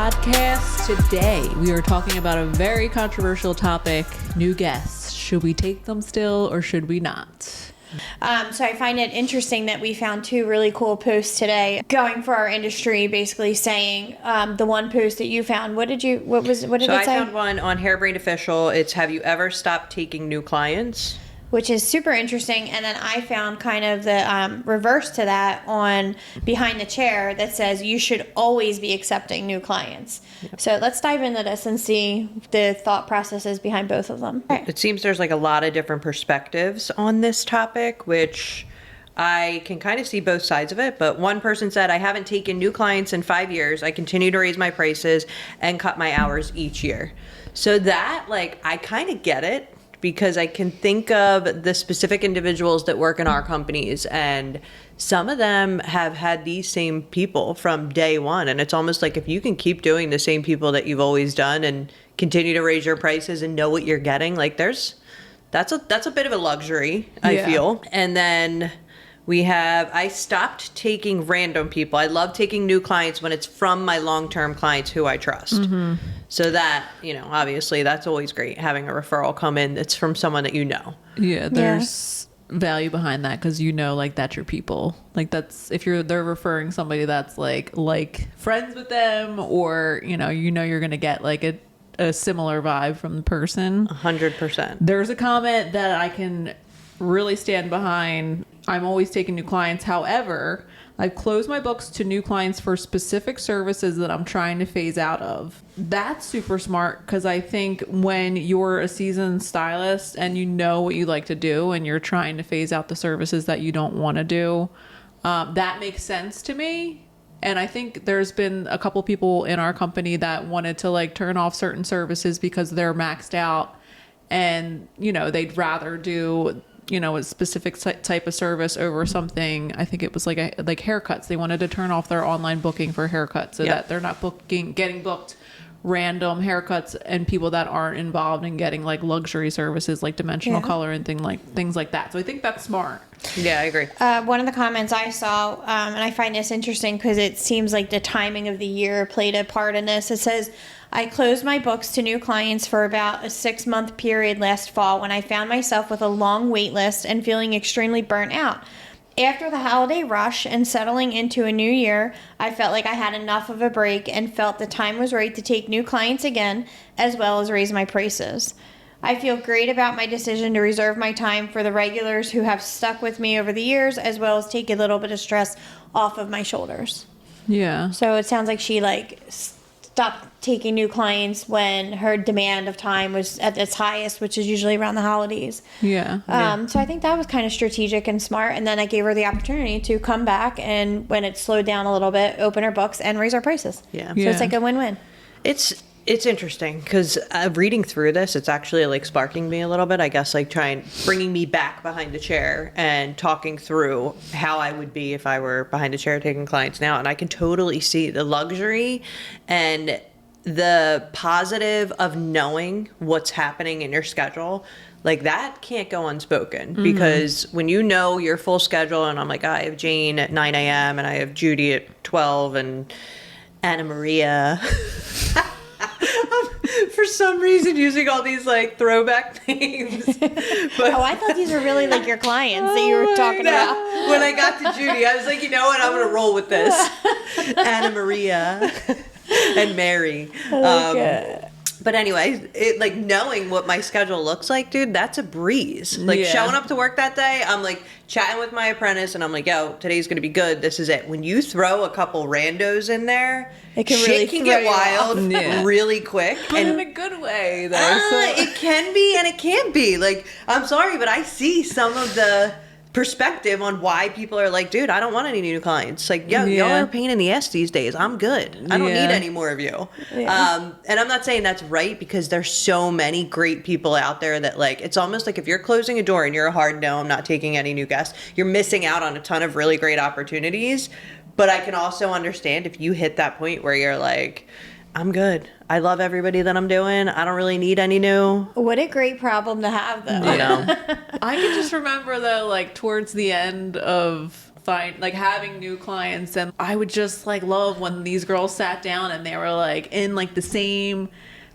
podcast. Today, we are talking about a very controversial topic, new guests. Should we take them still or should we not? So I find it interesting that we found two really cool posts today going for our industry, basically saying the one post that you found. What did it say? I found one on Hairbrained Official. It's, have you ever stopped taking new clients? Which is super interesting. And then I found kind of the reverse to that on Behind the Chair that says you should always be accepting new clients. Yep. So let's dive into this and see the thought processes behind both of them. Okay. It seems there's like a lot of different perspectives on this topic, which I can kind of see both sides of it. But one person said, I haven't taken new clients in 5 years. I continue to raise my prices and cut my hours each year. So that, like, I kind of get it, because I can think of the specific individuals that work in our companies, and some of them have had these same people from day one. And it's almost like if you can keep doing the same people that you've always done and continue to raise your prices and know what you're getting, like that's a bit of a luxury, I feel. And then I stopped taking random people. I love taking new clients when it's from my long-term clients who I trust. Mm-hmm. So that, obviously that's always great, having a referral come in that's from someone that you know. Yeah, there's value behind that because like that's your people. Like that's, if they're referring somebody that's like friends with them, or you're gonna get like a similar vibe from the person. 100%. There's a comment that I can really stand behind. I'm always taking new clients. However, I've closed my books to new clients for specific services that I'm trying to phase out of. That's super smart, because I think when you're a seasoned stylist and you know what you like to do and you're trying to phase out the services that you don't want to do, that makes sense to me. And I think there's been a couple people in our company that wanted to like turn off certain services because they're maxed out, and they'd rather do a specific type of service over something. I think it was like haircuts. They wanted to turn off their online booking for haircuts so that they're not getting booked random haircuts and people that aren't involved in getting like luxury services like dimensional color and things like that. So I think that's smart. Yeah, I agree. One of the comments I saw, and I find this interesting because it seems like the timing of the year played a part in this. It says, I closed my books to new clients for about a 6-month period last fall when I found myself with a long wait list and feeling extremely burnt out. After the holiday rush and settling into a new year, I felt like I had enough of a break and felt the time was right to take new clients again, as well as raise my prices. I feel great about my decision to reserve my time for the regulars who have stuck with me over the years, as well as take a little bit of stress off of my shoulders. Yeah. So it sounds like she stopped taking new clients when her demand of time was at its highest, which is usually around the holidays. Yeah. So I think that was kind of strategic and smart. And then I gave her the opportunity to come back and, when it slowed down a little bit, open her books and raise our prices. Yeah. So it's like a win-win. It's interesting because reading through this, it's actually like sparking me a little bit, I guess, like bringing me back behind the chair and talking through how I would be if I were behind a chair taking clients now. And I can totally see the luxury and the positive of knowing what's happening in your schedule. Like that can't go unspoken, because when you know your full schedule, and I'm like, I have Jane at 9 a.m. and I have Judy at 12 and Anna Maria. For some reason, using all these like throwback names. But, I thought these were really like your clients that you were talking about. When I got to Judy, I was like, you know what? I'm going to roll with this. Anna Maria and Mary. But anyway, like knowing what my schedule looks like, dude, that's a breeze. Like showing up to work that day, I'm like chatting with my apprentice and I'm like, yo, today's going to be good. This is it. When you throw a couple randos in there, shit can get wild really quick. But in a good way, though. It can be and it can't be. Like, I'm sorry, but I see some of the perspective on why people are like, dude, I don't want any new clients. Like, y'all are a pain in the ass these days. I'm good. I don't need any more of you. Yeah. And I'm not saying that's right, because there's so many great people out there that like, it's almost like if you're closing a door and you're a hard no, I'm not taking any new guests, you're missing out on a ton of really great opportunities. But I can also understand if you hit that point where you're like, I'm good. I love everybody that I'm doing. I don't really need any new. What a great problem to have, though. You know? I can just remember, though, like towards the end of having new clients, and I would just like love when these girls sat down and they were like in like the same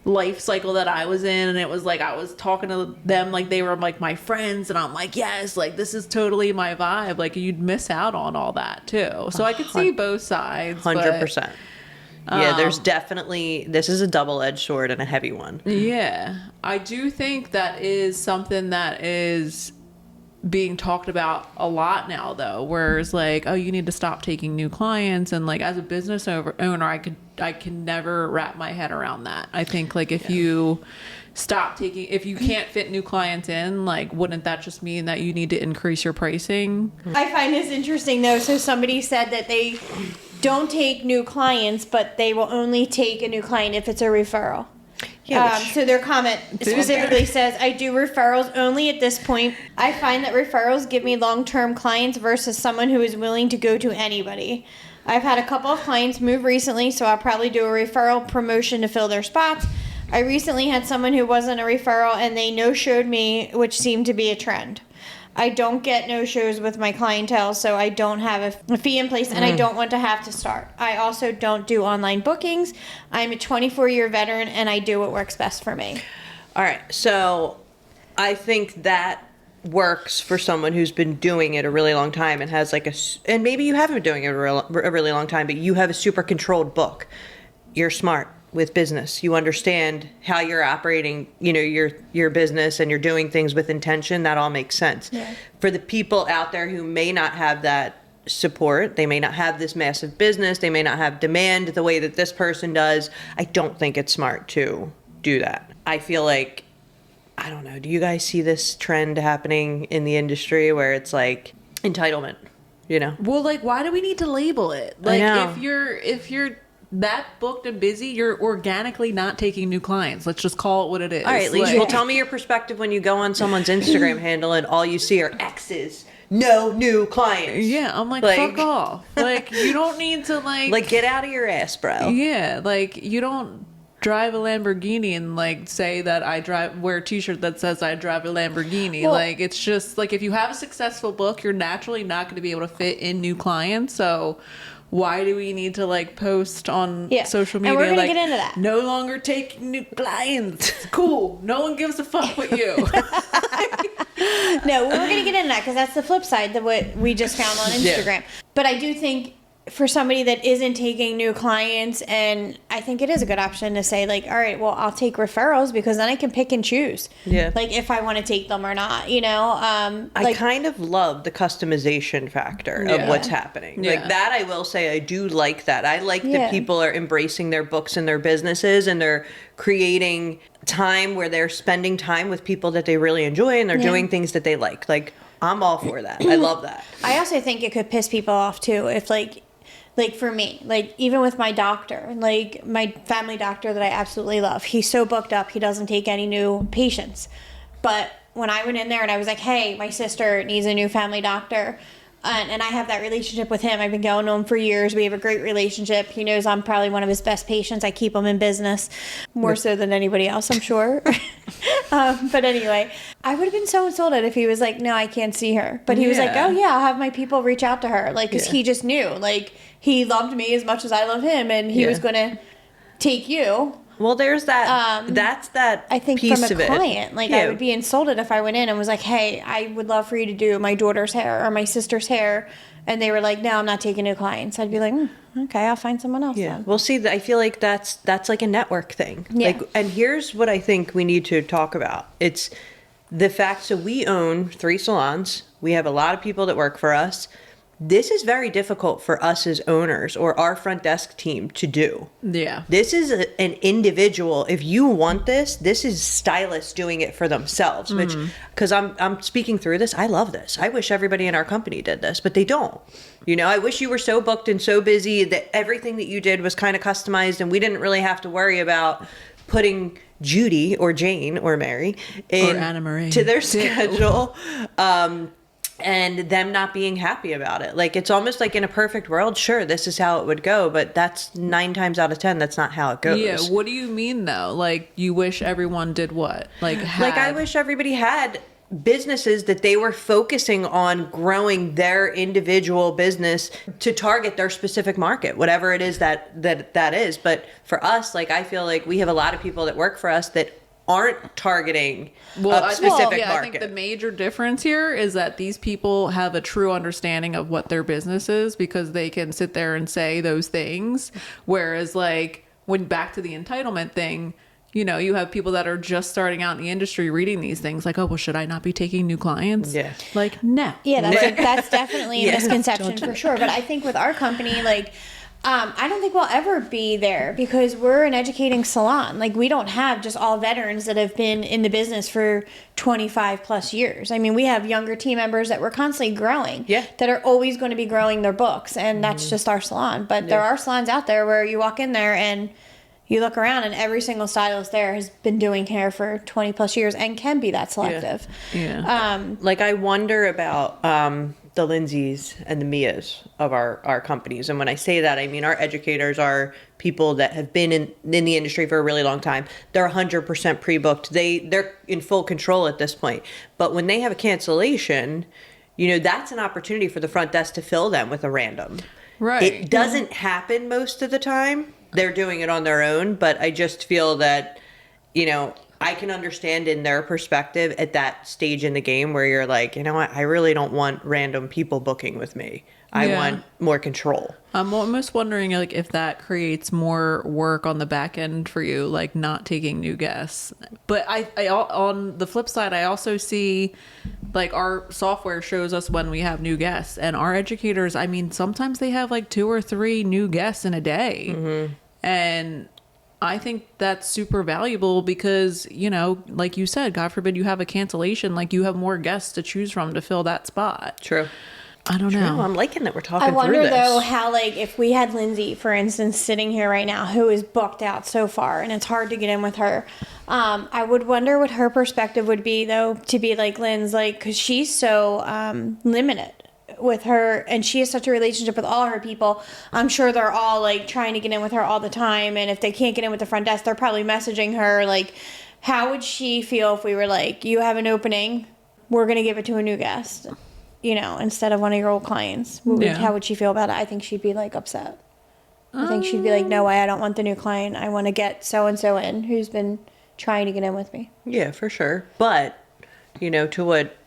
life cycle that I was in, and it was like I was talking to them like they were like my friends, and I'm like, yes, like this is totally my vibe. Like you'd miss out on all that too. So I could see both sides. 100%. Yeah, there's definitely, this is a double-edged sword and a heavy one. Yeah, I do think that is something that is being talked about a lot now, though, where it's like, oh, you need to stop taking new clients, and like as a business owner, I can never wrap my head around that. I think like if you stop taking, if you can't fit new clients in, like wouldn't that just mean that you need to increase your pricing? I find this interesting though. So somebody said that they don't take new clients, but they will only take a new client if it's a referral. Yeah, So their comment specifically says, I do referrals only at this point. I find that referrals give me long-term clients versus someone who is willing to go to anybody. I've had a couple of clients move recently, so I'll probably do a referral promotion to fill their spots. I recently had someone who wasn't a referral and they no-showed me, which seemed to be a trend. I don't get no-shows with my clientele, so I don't have a fee in place, and I don't want to have to start. I also don't do online bookings. I'm a 24-year veteran, and I do what works best for me. All right, so I think that works for someone who's been doing it a really long time and has like and maybe you haven't been doing it a really long time, but you have a super controlled book. You're smart with business. You understand how you're operating, your business, and you're doing things with intention. That all makes sense. Yeah. For the people out there who may not have that support, they may not have this massive business, they may not have demand the way that this person does, I don't think it's smart to do that. I feel like, I don't know, do you guys see this trend happening in the industry where it's like entitlement, Well, like why do we need to label it? Like if you're that booked and busy, you're organically not taking new clients. Let's just call it what it is. All right, Leisha, well, tell me your perspective when you go on someone's Instagram handle and all you see are X's. No new clients. Yeah, I'm like fuck off. Like, you don't need to like get out of your ass, bro. Yeah, like you don't drive a Lamborghini and like say that wear a t-shirt that says I drive a Lamborghini. Well, like it's just like if you have a successful book, you're naturally not going to be able to fit in new clients. So why do we need to like post on social media? And we're gonna like, get into that. No longer taking new clients. It's cool. No one gives a fuck but you. No, we're gonna get into that because that's the flip side of what we just found on Instagram. Yeah. But I do think for somebody that isn't taking new clients, and I think it is a good option to say like, all right, well, I'll take referrals because then I can pick and choose. Yeah. Like if I want to take them or not, I kind of love the customization factor of what's happening. Yeah. Like that, I will say I do like that. I like that people are embracing their books and their businesses, and they're creating time where they're spending time with people that they really enjoy, and they're doing things that they like. Like I'm all for that. I love that. I also think it could piss people off too if like for me, like even with my doctor, like my family doctor that I absolutely love, he's so booked up, he doesn't take any new patients. But when I went in there and I was like, hey, my sister needs a new family doctor, and I have that relationship with him. I've been going to him for years. We have a great relationship. He knows I'm probably one of his best patients. I keep him in business more so than anybody else, I'm sure. But anyway, I would have been so insulted if he was like, no, I can't see her. But he was like, oh yeah, I'll have my people reach out to her. Like, because he just knew, like, he loved me as much as I loved him, and he was going to take you. Well, there's that. That's that. I think piece from a client, like I would be insulted if I went in and was like, "Hey, I would love for you to do my daughter's hair or my sister's hair," and they were like, "No, I'm not taking new clients." I'd be like, "Okay, I'll find someone else." Yeah. Then. Well, see, I feel like that's like a network thing. Yeah. Like, and here's what I think we need to talk about. It's the fact. So we own 3 salons. We have a lot of people that work for us. This is very difficult for us as owners or our front desk team to do. Yeah. This is an individual. If you want this is stylists doing it for themselves, which, because I'm speaking through this, I love this. I wish everybody in our company did this, but they don't. I wish you were so booked and so busy that everything that you did was kind of customized and we didn't really have to worry about putting Judy or Jane or Mary in, or Anna Marie to their schedule. And them not being happy about it. Like, it's almost like in a perfect world, sure, this is how it would go, but that's 9 times out of 10, that's not how it goes. Yeah, what do you mean, though? Like, you wish everyone did what? Like, I wish everybody had businesses that they were focusing on growing their individual business to target their specific market, whatever it is that is. But for us, like, I feel like we have a lot of people that work for us that aren't targeting a specific I market. think the major difference here is that these people have a true understanding of what their business is because they can sit there and say those things. Whereas, like, when back to the entitlement thing, you know, you have people that are just starting out in the industry reading these things like, oh, well, should I not be taking new clients? Yeah. Like, no. Yeah, that's definitely a misconception for sure. But I think with our company, like, I don't think we'll ever be there because we're an educating salon. Like, we don't have just all veterans that have been in the business for 25 plus years. I mean, we have younger team members that we're constantly growing, that are always going to be growing their books. And that's just our salon. But there are salons out there where you walk in there and you look around and every single stylist there has been doing hair for 20 plus years and can be that selective. Like, I wonder about the Lindsays and the Mias of our companies. And when I say that, I mean our educators are people that have been in the industry for a really long time. They're 100% pre-booked. They're in full control at this point. But when they have a cancellation, you know, that's an opportunity for the front desk to fill them with a random. Right. It doesn't happen most of the time. They're doing it on their own, but I just feel that, you know, I can understand in their perspective at that stage in the game where you're like, you know what, I really don't want random people booking with me. I want more control. I'm almost wondering, like, if that creates more work on the back end for you, like not taking new guests. But I on the flip side, I also see, like, our software shows us when we have new guests, and our educators, I mean, sometimes they have like 2 or 3 new guests in a day. And I think that's super valuable because, you know, like you said, God forbid you have a cancellation, like you have more guests to choose from to fill that spot. True. I don't know. I'm liking that we're talking I through wonder this. though how, like, if we had Lindsay, for instance, sitting here right now, who is booked out so far, and it's hard to get in with her. I would wonder what her perspective would be though, to be like Lynn's, like, because she's so limited with her, and she has such a relationship with all her people. I'm sure they're all like trying to get in with her all the time, and if they can't get in with the front desk, they're probably messaging her. Like, how would she feel if we were like, you have an opening, we're gonna give it to a new guest, you know, instead of one of your old clients? How would she feel about it? I think she'd be like upset. I think she'd be like, no way, I don't want the new client. I want to get so and so in who's been trying to get in with me. Yeah, for sure. But, you know, to what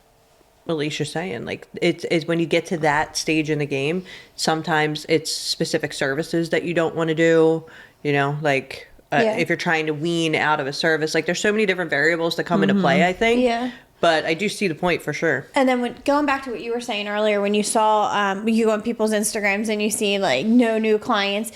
Alicia's saying, like, it's when you get to that stage in the game, sometimes it's specific services that you don't want to do, you know, like if you're trying to wean out of a service, like there's so many different variables that come into play, I think. Yeah. But I do see the point for sure. And then going back to what you were saying earlier, when you saw, you go on people's Instagrams and you see like no new clients,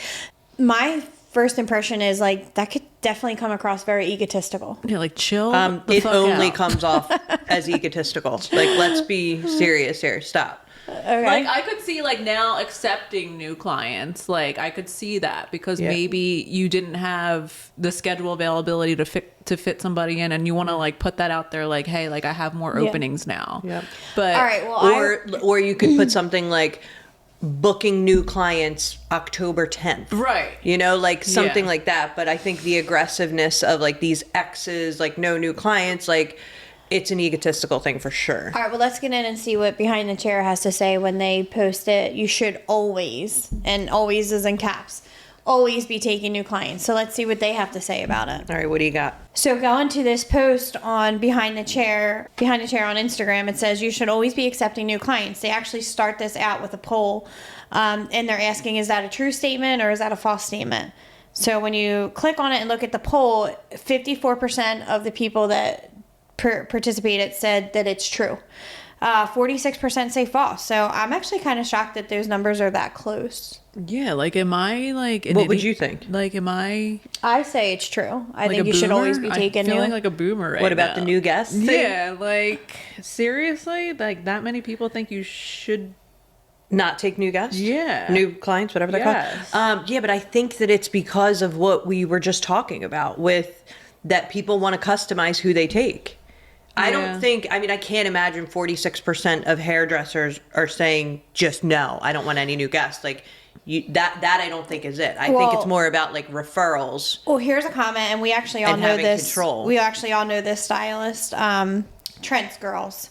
my first impression is like that could definitely come across very egotistical. Yeah, like chill. It only comes off as egotistical. Like, let's be serious here. Stop. Okay. Like, I could see, like, now accepting new clients. Like, I could see that because maybe you didn't have the schedule availability to fit somebody in, and you want to, like, put that out there, like, hey, like, I have more openings now. Yep. But all right, well, or you could put something like booking new clients October 10th. Right. You know, like something like that. But I think the aggressiveness of like these X's, like no new clients, like it's an egotistical thing for sure. all right, well, let's get in and see what Behind the Chair has to say when they post it. You should always, and always is in caps, always be taking new clients. So let's see what they have to say about it. All right, what do you got? So going to this post on Behind the Chair on Instagram, it says you should always be accepting new clients. They actually start this out with a poll, and they're asking, is that a true statement or is that a false statement? So when you click on it and look at the poll, 54% of the people that participated said that it's true. 46% say false. So I'm actually kind of shocked that those numbers are that close. Yeah, like, am I, like... What would you think? Like, am I... I say it's true. I like think a you should boomer? always be taking I'm new. feeling like a boomer right What about now. the new guests thing? Yeah, like, seriously? Like, that many people think you should... Not take new guests? Yeah. New clients, whatever they're Yes. called. Yeah, but I think that it's because of what we were just talking about with that people want to customize who they take. I don't think, I mean, I can't imagine 46% of hairdressers are saying just no, I don't want any new guests. Like, that I don't think is it. I think it's more about like referrals. Well, here's a comment, and we actually all And know having this. control. We actually all know this stylist. Trent's Girls.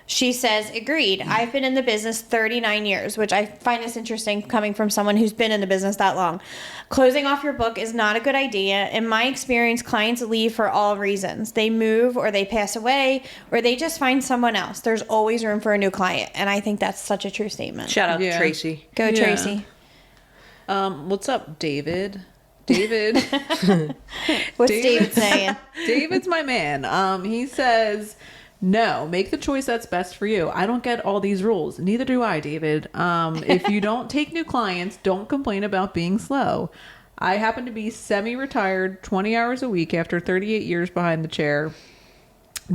She says, agreed. I've been in the business 39 years, which I find this interesting coming from someone who's been in the business that long. Closing off your book is not a good idea. In my experience, clients leave for all reasons. They move or they pass away or they just find someone else. There's always room for a new client. And I think that's such a true statement. Shout out Yeah. to Tracy. Go, Yeah. Tracy. What's up, David? David. What's David saying? David's my man. He says, no, make the choice that's best for you. I don't get all these rules. Neither do I, David. If you don't take new clients, don't complain about being slow. I happen to be semi-retired, 20 hours a week after 38 years behind the chair.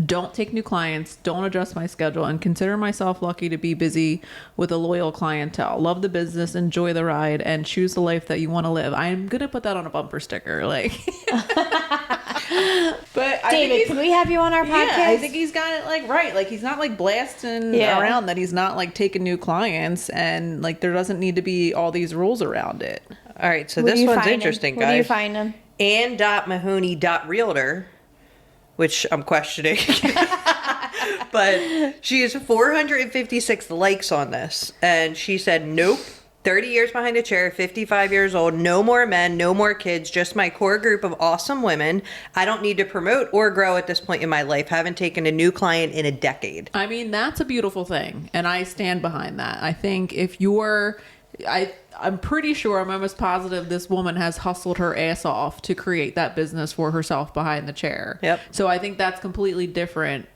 Don't take new clients, don't adjust my schedule, and consider myself lucky to be busy with a loyal clientele. Love the business, enjoy the ride, and choose the life that you want to live. I'm going to put that on a bumper sticker. Like, but I think David, he's- can we have you on our podcast? yeah, I think he's got it like right. Like he's not like blasting Yeah. around that he's not like taking new clients, and like there doesn't need to be all these rules around it. All right, so What do this you one's find him? interesting, What do you guys. find him? Ann.Mahoney.realtor, which I'm questioning. But she has 456 likes on this. And she said, nope, 30 years behind a chair, 55 years old, no more men, no more kids, just my core group of awesome women. I don't need to promote or grow at this point in my life. Haven't taken a new client in a decade. I mean, that's a beautiful thing, and I stand behind that. I think if you're, I'm pretty sure, I'm almost positive this woman has hustled her ass off to create that business for herself behind the chair. Yep. So I think that's completely different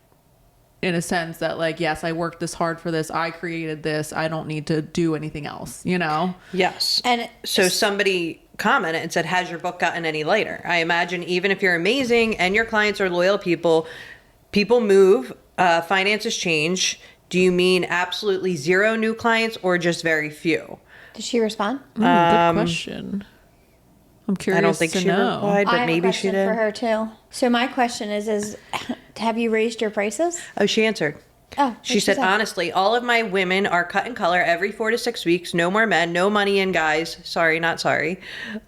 in a sense that like, yes, I worked this hard for this. I created this. I don't need to do anything else, you know? Yes. And So somebody commented and said, has your book gotten any lighter? I imagine even if you're amazing and your clients are loyal people, people move, finances change. Do you mean absolutely zero new clients or just very few? did she respond? Good question. I'm curious I don't think to she know. replied, I but have maybe a she question for did. her too. So my question is have you raised your prices? Oh, she answered. Oh, She said, said? honestly, all of my women are cut in color every 4 to 6 weeks. No more men, no money in guys. Sorry, not sorry.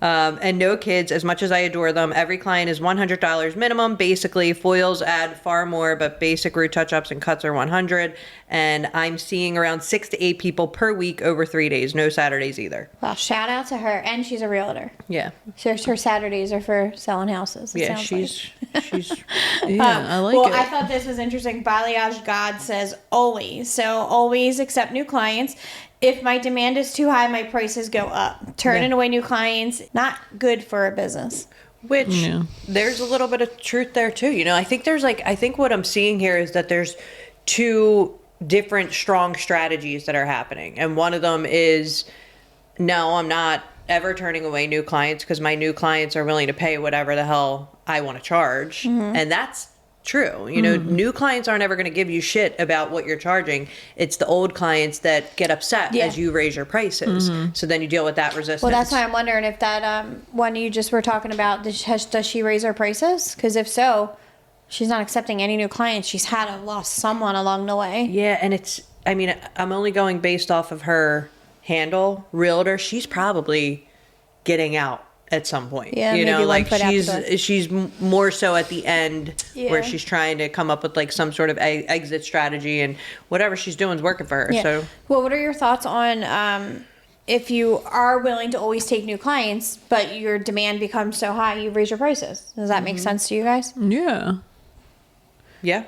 And no kids, as much as I adore them. Every client is $100 minimum. Basically, foils add far more, but basic root touch-ups and cuts are $100. And I'm seeing around 6 to 8 people per week over 3 days. No Saturdays either. Well, shout out to her, and she's a realtor. Yeah. So her Saturdays are for selling houses. it Yeah, sounds she's Yeah, I like well, it. I thought this was interesting. Balayage God says always. So always accept new clients. If my demand is too high, my prices go up. Turning away new clients, not good for a business. Which Yeah. there's a little bit of truth there too. You know, I think I think what I'm seeing here is that there's two different strong strategies that are happening. And one of them is, no, I'm not ever turning away new clients because my new clients are willing to pay whatever the hell I want to charge. And that's true. You know, new clients aren't ever going to give you shit about what you're charging. It's the old clients that get upset Yeah. as you raise your prices. So then you deal with that resistance. Well, that's why I'm wondering if that one you just were talking about, does she raise her prices? Because if so, she's not accepting any new clients. She's had to lost someone along the way. Yeah, and I mean, I'm only going based off of her handle, realtor. She's probably getting out at some point. Yeah, you maybe know, one like foot out the door. she's more so at the end where Yeah. she's trying to come up with like some sort of exit strategy, and whatever she's doing is working for her. Yeah. So Well, what are your thoughts on if you are willing to always take new clients, but your demand becomes so high, you raise your prices? Does that make sense to you guys? Yeah. yeah,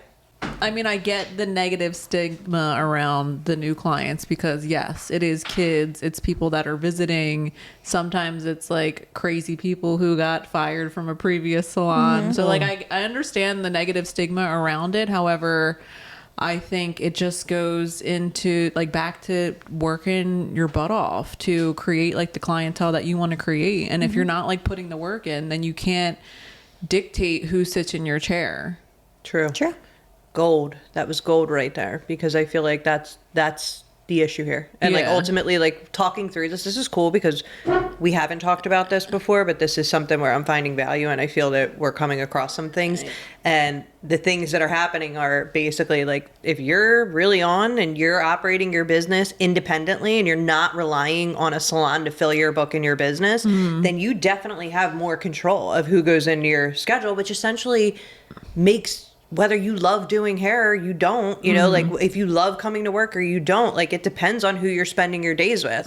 I mean, I get the negative stigma around the new clients because, yes, it is kids. It's people that are visiting. Sometimes it's like crazy people who got fired from a previous salon. So, like, I understand the negative stigma around it. However, I think it just goes into like back to working your butt off to create like the clientele that you want to create. And if you're not like putting the work in, then you can't dictate who sits in your chair. true. True. Gold. That was gold right there, because I feel like that's the issue here. And like Yeah. ultimately, like talking through this is cool because we haven't talked about this before, but this is something where I'm finding value, and I feel that we're coming across some things. And the things that are happening are basically like, if you're really on and you're operating your business independently and you're not relying on a salon to fill your book in your business, then you definitely have more control of who goes into your schedule, which essentially makes whether you love doing hair or you don't, you know, like if you love coming to work or you don't, like it depends on who you're spending your days with.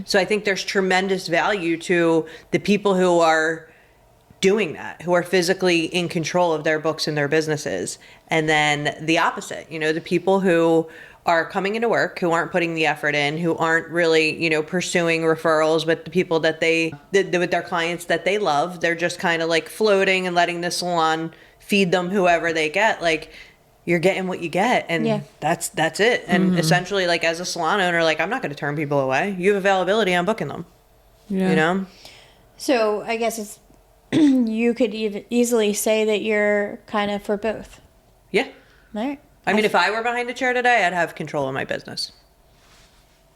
So I think there's tremendous value to the people who are doing that, who are physically in control of their books and their businesses. And then the opposite, you know, the people who are coming into work, who aren't putting the effort in, who aren't really, you know, pursuing referrals with the people that with their clients that they love. They're just kind of like floating and letting the salon feed them whoever they get. Like, you're getting what you get, and that's it. And essentially, like, as a salon owner, like, I'm not going to turn people away. You have availability, I'm booking them. Yeah. You know? So I guess it's you could easily say that you're kind of for both. Yeah. All right. I mean, if I were behind the chair today, I'd have control of my business.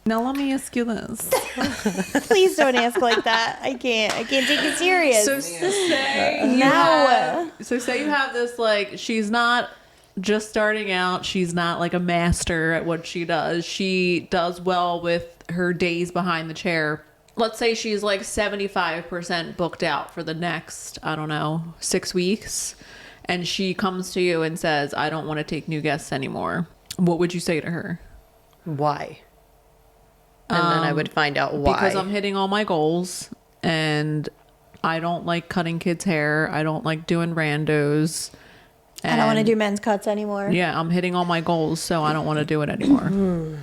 Now let me ask you this. Please don't ask like that. I can't take it serious. So say you No. have this, like, she's not just starting out. She's not like a master at what she does. She does well with her days behind the chair. Let's say she's like 75% booked out for the next, I don't know, 6 weeks. And she comes to you and says, I don't want to take new guests anymore. What would you say to her? Why? And then I would find out why. Because I'm hitting all my goals and I don't like cutting kids' hair. I don't like doing randos. I don't want to do men's cuts anymore. Yeah, I'm hitting all my goals, so I don't want to do it anymore.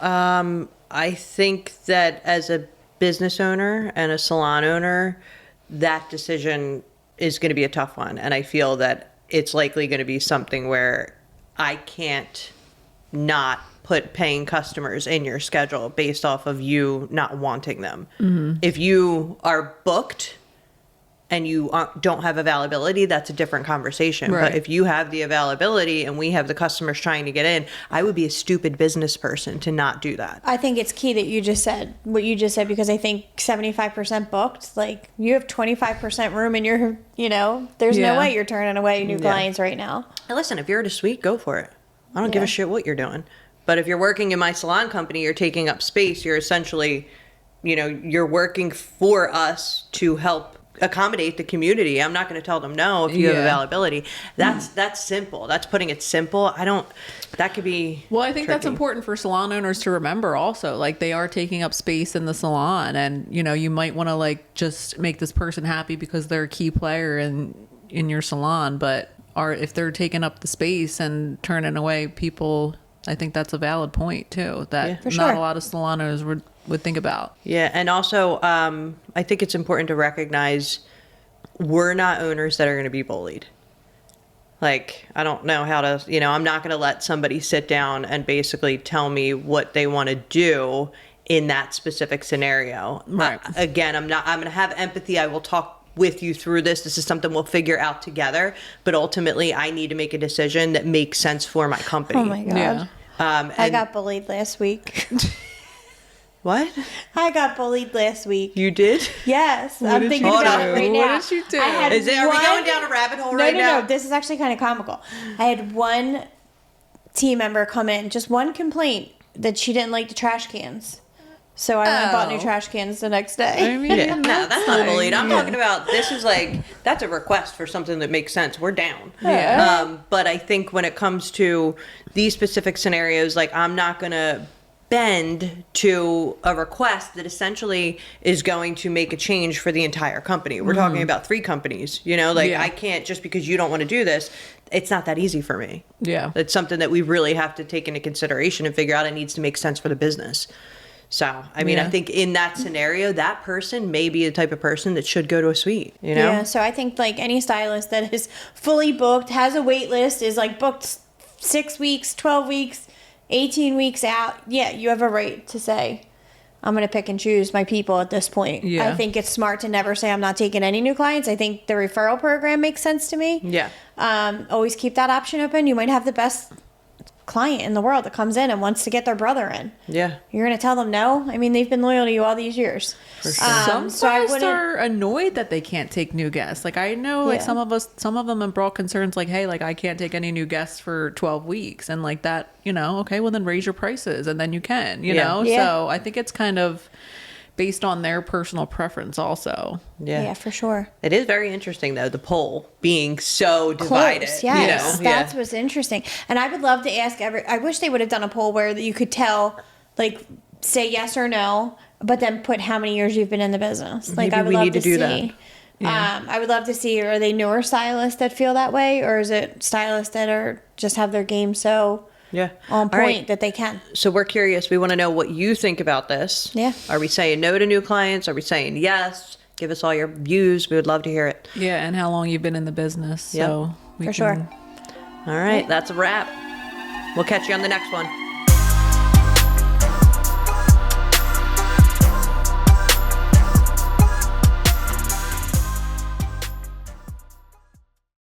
I think that as a business owner and a salon owner, that decision is going to be a tough one. And I feel that it's likely going to be something where I can't not put paying customers in your schedule based off of you not wanting them. If you are booked and you don't have availability, that's a different conversation. Right. But if you have the availability and we have the customers trying to get in, I would be a stupid business person to not do that. I think it's key that you just said what you just said, because I think 75% booked, like you have 25% room in your, you know, there's Yeah. no way you're turning away new clients right now. And listen, if you're at a suite, go for it. I don't give a shit what you're doing. But if you're working in my salon company, you're taking up space. You're essentially, you know, you're working for us to help accommodate the community. I'm not going to tell them no if you have Yeah. availability. That's simple. That's putting it simple. That could be Well, I think that's tricky. important for salon owners to remember also. Like, they are taking up space in the salon, and, you know, you might want to, like, just make this person happy because they're a key player in your salon, but if they're taking up the space and turning away people, I think that's a valid point too, that For not sure. a lot of salon owners would think about. Yeah, and also I think it's important to recognize we're not owners that are going to be bullied. Like, I don't know how to, you know, I'm not going to let somebody sit down and basically tell me what they want to do in that specific scenario. Right. Again, I'm going to have empathy. I will talk with you through this. This is something we'll figure out together. But ultimately, I need to make a decision that makes sense for my company. Oh my God. Yeah. I And got bullied last week. what? I got bullied last week. You did? Yes, I'm did thinking you about do? it right What now. did you do? I had Are we one- going down a rabbit hole No, right now? no. This is actually kind of comical. I had one team member come in, just one complaint that she didn't like the trash cans. So I went and bought new Oh. trash cans the next day. I mean, Yeah, no, that's not like- bullied. I'm talking about this is like that's a request for something that makes sense. We're down. Yeah. But I think when it comes to these specific scenarios, like I'm not gonna bend to a request that essentially is going to make a change for the entire company. We're talking about 3 companies. You know, like Yeah. I can't just because you don't want to do this. It's not that easy for me. Yeah. It's something that we really have to take into consideration and figure out. It needs to make sense for the business. So, I mean, Yeah. I think in that scenario, that person may be the type of person that should go to a suite, you know? Yeah, so I think like any stylist that is fully booked, has a wait list, is like booked 6 weeks, 12 weeks, 18 weeks out. Yeah, you have a right to say, I'm going to pick and choose my people at this point. Yeah. I think it's smart to never say I'm not taking any new clients. I think the referral program makes sense to me. Yeah. Always keep that option open. You might have the best client in the world that comes in and wants to get their brother in. Yeah. You're going to tell them no? I mean, they've been loyal to you all these years. For sure. Some so I stylists wouldn't. are annoyed that they can't take new guests. Like, I know, like, Yeah. some of them have brought concerns like, hey, like, I can't take any new guests for 12 weeks. And like that, you know, okay, well then raise your prices and then you can, you Yeah. know? Yeah. So I think it's kind of based on their personal preference also. Yeah, for sure. It is very interesting though, the poll being so divided. Close, yes. You know? That's what's interesting. And I would love to ask I wish they would have done a poll where you could tell, like, say yes or no, but then put how many years you've been in the business. Like, Maybe I would we love need to to do see. that. Yeah. I would love to see, are they newer stylists that feel that way, or is it stylists that are just have their game so Yeah. on All point right. that they can? So we're curious. We want to know what you think about this. Yeah. Are we saying no to new clients? Are we saying yes? Give us all your views. We would love to hear it. Yeah, and how long you've been in the business. Yeah, So we for can sure. All right. That's a wrap. We'll catch you on the next one.